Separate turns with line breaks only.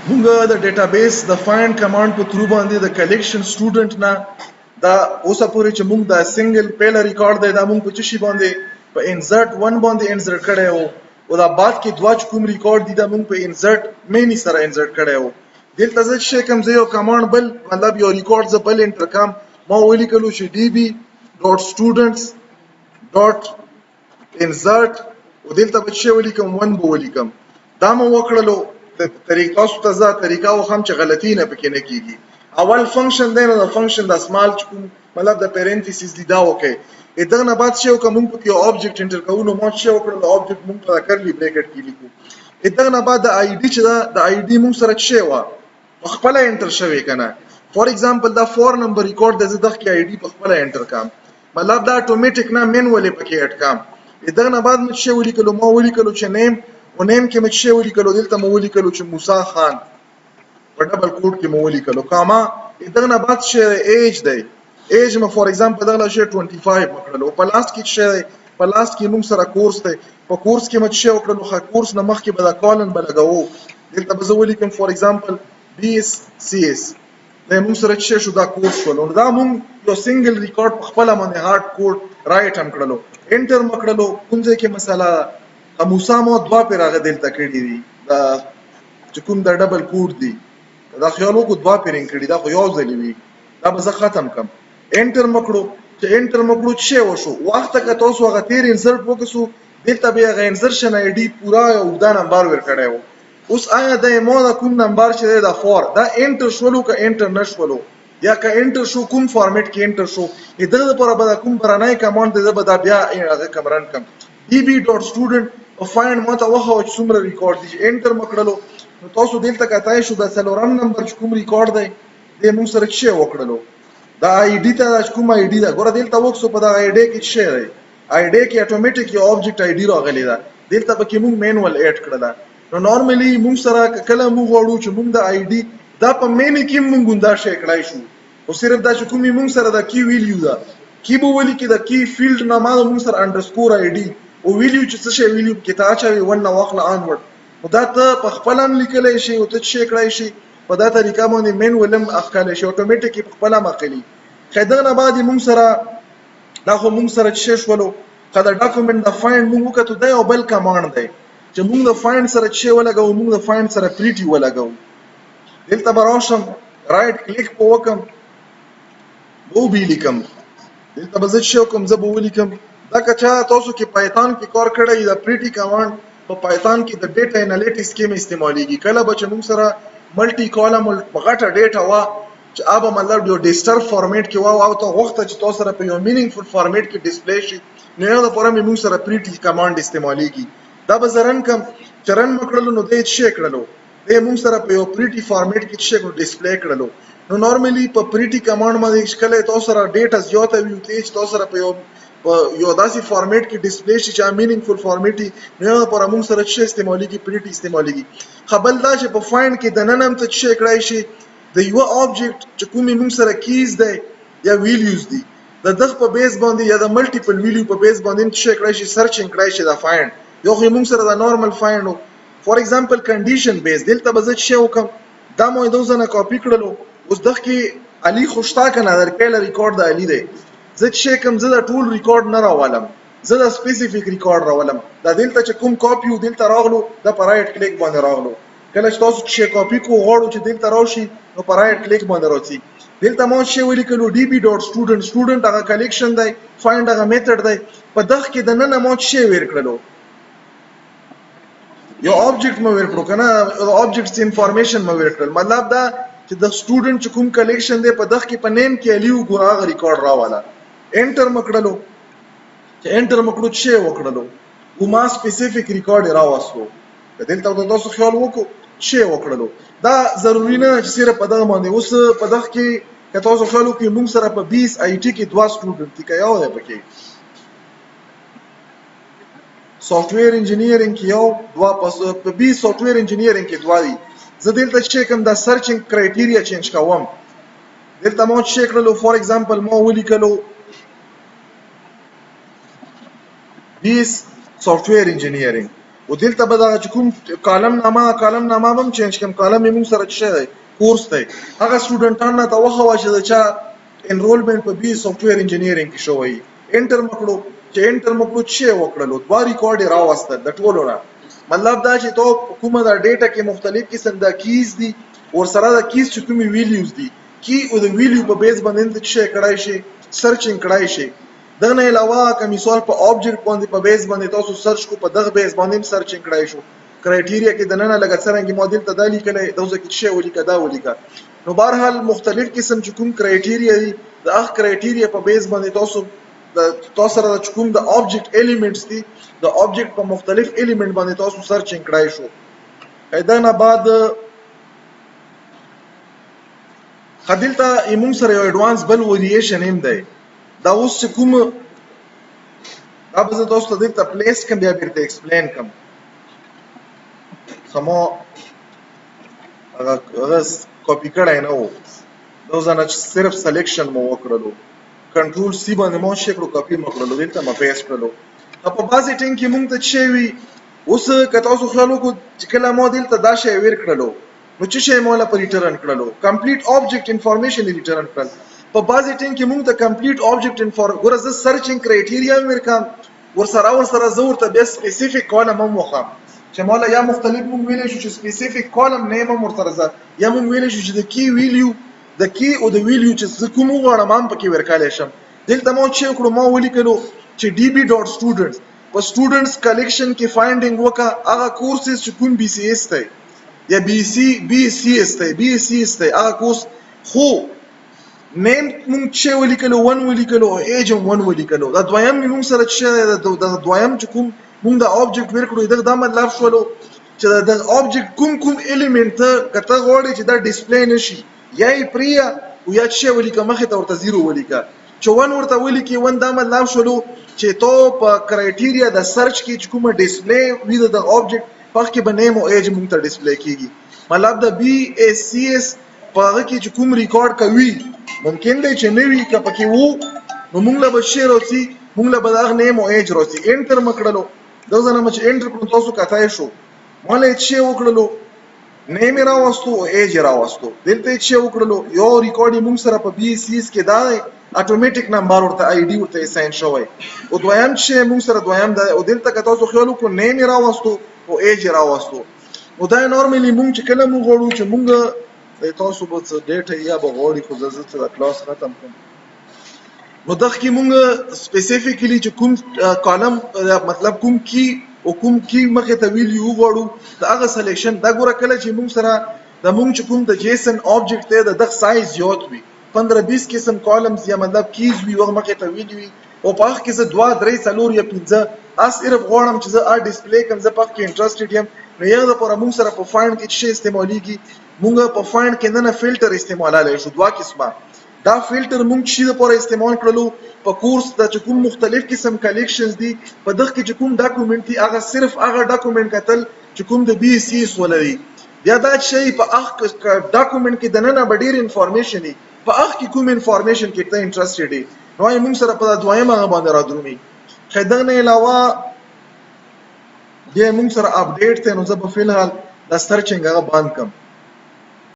مونږ د ډیټابیس د فایند کمانډ په تھرو باندې د کلیکشن سټوډنټ نه دا اوسه پورې چې مونږ دا سنگل پیله ریکارډ دی دا مونږ په چشي باندې په انسرټ 1 باندې انسرټ کړی وو او دا بعد کې دوه کوم ریکارډ دي دا مونږ په انسرټ مینی سره انسرټ کړی وو دلته زه چې کوم زه یو کمانډ بل مطلب یو ریکارډ ز بل انټر کم ما ولیکلو چې db.students.insert او دلته به چې ولیکم 1 به ولیکم دا مو وکړلو طریقه تاسو ته ځه طریقه و هم چې غلطی نه پکې نه کیږي اول فنکشن دی نو د فنکشن د سمال مطلب د پیرنتھیسز دی دا وکي دغه نه بعد شی کوم په یو آبجیکټ انټر کوو نو مو شی وکړل آبجیکټ مونږ په کرلی بریکټ کې لیکو دغه نه بعد د آی ډی چې دا د آی ډی مونږ سره شی و خپل انټر شوی کنه فور ایگزامپل دا 4 نمبر ریکارډ د زده کې آی ډی په خپل انټر کام مطلب دا اتوماتیک نه مینوالي پکې اډ کام دغه نه بعد مې شی ولیکلو مو ولیکلو چې نیم و نیم کې مې شی ولیکلو دلته مو ولیکلو چې موسی خان په ډبل کوډ کې مو ولیکلو کاما دغه نه بعد شی ایج دی ایج مې فور ایگزامپل دغه شی 25 وکړلو په لاست کې شی په لاست کې موږ سره کورس دی په کورس کې مې شی وکړلو خا کورس نه مخکې به دا کالن بلګاو دلته به زه ولیکم فور ایگزامپل BSCS دا موږ سره شی شو دا کورس ولو دا موږ یو سنگل ریکارډ په خپل باندې هارد کوډ رائټ هم کړلو انټر مکړلو کوم ځای کې مساله موسی مو دوا پر هغه دلته کړی دی دا چې کوم دا ډبل کوډ دی دا خیال وکړو دوا پرینګ کړی دا خو یو ځلی وی دا به زه ختم کم انټر مکړو چې انټر مکړو چې وشو وخت که تاسو هغه تیر انسرټ وکړو دلته به هغه انسرشن آی ډی پورا یو دا نمبر ور کړی وو اوس آیا د مو دا کوم نمبر چې دا 4 دا انټر شولو که انټر نشولو یا که انټر شو کوم فارمیټ کې انټر شو دغه لپاره به کوم برانای کمانډ دی به دا بیا هغه کمران کم db.student او فایند ماته وخه چې څومره ریکارډ دي انټر مکړلو نو تاسو دلته کتای شو د سلورم نمبر چې کوم ریکارډ دی د موږ سره چې وکړلو دا آی ډی ته کوم آی ډی دا ګوره دلته وکسو په دا آی ډی کې چې دی آی ډی کې اتوماتیک یو آبجیکټ آی ډی راغلی دا دلته به کې موږ مینوال اډ کړل نو نورمالي موږ سره کله موږ وړو چې موږ د آی ډی دا په مینی کې موږ دا شی کړای شو او صرف دا چې کومې موږ سره دا کی ویلیو دا کی به ولي کې دا کی فیلډ نه ما موږ سره انډرسکور آی ډی او ویلیو چې څه شی ویلیو کې تا چا ون نه واخله انورډ نو دا ته په خپل هم لیکلی شي او ته شی کړای شي په دا طریقه باندې مین ولم اخکلی شي اتوماتیک په خپل هم اخلي خدای نه بعد موږ سره دا خو موږ سره چې شولو کله ډاکومنت د فایند موږ وکړو دا یو بل کمانډ دی چې موږ د فایند سره چې ولګو موږ د فایند سره پریټي ولګو دلته براشم رائټ کلیک په وکم او بي لیکم دلته به زه چې کوم زه به ولیکم دا که چا تاسو کې پایتون کې کار کړی دا پریټي کمانډ په پایتون کې د ډیټا انالیټکس کې استعمالېږي کله به چې موږ سره ملټي کالم غټه ډیټا وا چې اوبه مطلب یو ډیسټر فارمیټ کې وا او ته وخت چې تاسو سره په یو مینینګفل فارمیټ کې ډیسپلی شي نو یو د پوره موږ سره پریټي کمانډ استعمالېږي دا به زرن کم چرن مکړلو نو دې شي کړلو دې موږ سره په یو پریټي فارمیټ کې شي ډیسپلی کړلو نو نورمالي په پریټي کمانډ باندې شکل تاسو سره ډیټا زیاته وي ته تاسو سره په یو داسې فارمیټ کې ډیسپلی شي چې مینینګفل فارمیټ نه پر موږ سره شي استعمالېږي پریټي استعمالېږي خبل دا چې په فایند کې د ننم ته شي کړای شي د یو آبجیکټ چې کومې موږ سره کیز دی یا ویلیوز دي د دغه په بیس باندې یا د ملټیپل ویلیو په بیس باندې شي کړای شي سرچینګ کړای شي دا فایند یو خو موږ سره د نورمال فایند فور ایگزامپل کنډیشن بیس دلته به زه شي وکم دا مو د وزنه کاپی کړلو اوس دغه کې علي خوشتا کنه در کله ریکارډ د علي دی زه چې کوم زه د ټول ریکارډ نه راولم زه د سپیسیفیک ریکارډ راولم دا دلته چې کوم کاپی و دلته راغلو د رائټ کلیک باندې راغلو کله چې تاسو چې کاپی کو غواړو چې دلته راشي نو په رائټ کلیک باندې راځي دلته مو شی ولیکلو db.student سټوډنټ هغه کلیکشن دی فایند هغه میتھډ دی په دغه کې د نن مو شی ور کړلو یو آبجیکټ مو ور کړو کنه آبجیکټس انفارمیشن مو ور کړل مطلب دا چې د سټوډنټ چې کوم کلیکشن دی په دغه کې په نیم کې الیو ګراغ ریکارډ راواله انټر مکړلو چې انټر مکړو چې وکړلو او ما سپیسیفیک ریکارډ راوستو دلته تاسو خیال وکړو چې وکړلو دا ضروری نه چې صرف په دغه باندې اوس په دغه کې که تاسو خیال وکړئ موږ سره په 20 آی ټي کې دوا سټوډنټ دي که یو دی پکې سافټویر انجینیرینګ کې یو دوا په 20 سافټویر انجینیرینګ کې دوا دي زه دلته چې کوم دا سرچینګ کرایټیریا چینج کوم دلته مو چې کړلو فور ایگزامپل مو ولیکلو 20 سافټویر انجینیرینګ ودلته به دغه چې کوم کالم نامه هم چینج کړم. کالم یې موږ سره څه دی کورس دی. هغه سټوډنټانو ته وښوه چې د چا انرولمنټ په بي سافټویر انجینیرینګ کې شوی. انټر مکړو چې انټر مکړو څه وکړلو 2 ریکارډ راوسته د ټولو نه. مطلب دا چې تو کومه دا ډیټا کې مختلف قسم د کیز دي ور سره د کیز چې کومي ویلیوز دي کی او د ویلیو په بیس باندې څه کړای شي سرچینګ کړای شي. دغه علاوه که مثال په آبجیکټ باندې په بیس باندې تاسو سرچ کو په دغه بیس باندې سرچینګ کړای شو. کرایټیریا کې دنه لګا څنګه مودیل ته دالی کله دوزه کې څه ولیکا دا ولیکا. نو بهرحال مختلف قسم چې کوم کرایټیریا دي د هغه کرایټیریا په بیس باندې تاسو سره د کوم د آبجیکټ الیمنټس دي د آبجیکټ په مختلف الیمنټ باندې تاسو سرچینګ کړای شو. دا نه بعد خدلته ایمون سره یو اډوانس بل وریشن هم دی. دا اوس کوم دا به تاسو ته د پلیس کوم بیا بیرته ایکسپلین کوم. سمو هغه کاپی کړای نه وو. دا ځنه صرف سلیکشن مو وکړلو. کنټرول سی باندې مو شکل کاپی مکړلو دلته ما پیسټ کړلو. په بازي ټینګ کې مونږ ته څه وی اوس که تاسو خیال وکړو چې کله مو دلته دا شی ویر کړلو نو څه شی مولا پر ریټرن کړلو کمپلیټ آبجیکټ انفارمیشن ریټرن کړل. په بازي ټینګ کې مونږ ته کمپلیټ آبجیکټ ګوره زه سرچینګ کرایټیریا ورکم ورسره زه ورته بیا سپیسیفیک کالم هم وخم چې مولا یا مختلف مونږ ویلی شو چې سپیسیفیک کالم نیم هم ورسره زه یا مونږ ویلی شو چې د کی ویلیو د کی او د ویلیو چې زه کوم وغواړم هم پکې ورکولی شم. دلته مو چې وکړو ما ولیکلو چې db.students په سټوډنټس کلیکشن کې فایندینګ وکړه هغه کورسز چې کوم بي سی ایس دی یا بی سی ایس دی هغه کورس خو نیم مونږ چې ولیکلو 1 ولیکلو ایج هم 1 ولیکلو. دا دویم مونږ سره چې د دویم چې کوم مونږ د آبجیکټ ورکړو دا مطلب شولو چې د آبجیکټ کوم الیمنٹ ته کته غوړي چې دا ډیسپلی نشي یا یې پریا او یا چې ولیکه مخه ته ورته 0 ولیکه چې 1 ورته ولیکي 1 دا مطلب شولو چې تو په کرایټیریا د سرچ کې کومه ډیسپلی وي د آبجیکټ په کې به نیم او ایج مونږ ته ډیسپلی کیږي. مطلب د بی اس سی ایس په هغه کې چې کوم ریکارډ کوي ممکن دی چې نوی که پکې وو نو مونږ له به شی راځي مونږ له به دغه نیم او ایج راځي. انټر مکړلو دا ځنه چې انټر کړو تاسو کتای شو مونږ چې وکړلو نیم راوستو او ایج راوستو. دلته چې وکړلو یو ریکارډ مونږ سره په بی اس سی ایس کې دا اتوماتیک نمبر ورته آی ډی ورته اساین شوی او دویم چې موږ سره دویم دا او دلته که تاسو خیال وکړو نیم راوستو او ایج راوستو. نو دا نورمالي موږ چې کله موږ غواړو چې موږ تاسو به ډیټا یا به غواړي خو زه ته د کلاس ختم کړم نو دغه کې موږ سپیسیفیکلی چې کوم کالم مطلب کوم کی او کوم کی مخه ته ویلیو غواړو دا هغه سلیکشن دا ګوره کله چې موږ سره د موږ چې کوم د جیسن آبجیکټ دی د سایز زیات وي 15-20 قسم کالمز یا مطلب کیز وي وغه مخه ته ویلی او په هغه کې زه 2-3 یا 5 صرف غواړم چې زه ډیسپلی کوم زه په کې انټرستډ یم نو یو د پر موږ سره په فایند کې څه استعماليږي موږ په فایند کې نه فلټر استعمالای شو 2 قسمه دا فلټر موږ شي د پر استعمال کړلو په کورس د کوم مختلف قسم کلیکشنز دي په دغه کې کوم ډاکومنټ دي هغه صرف هغه ډاکومنټ کتل چې کوم د بي سی اس ولري بیا دا شی په هغه ډاکومنټ کې دنه ډیر انفارمیشن دي په هغه کې کوم انفارمیشن کې ته انټرستډ دي نو موږ سره په دویمه باندې راځو. خدانه علاوه بیا موږ سره اپډیټ ته نو زه په فلحال د سرچینګ هغه باندې کوم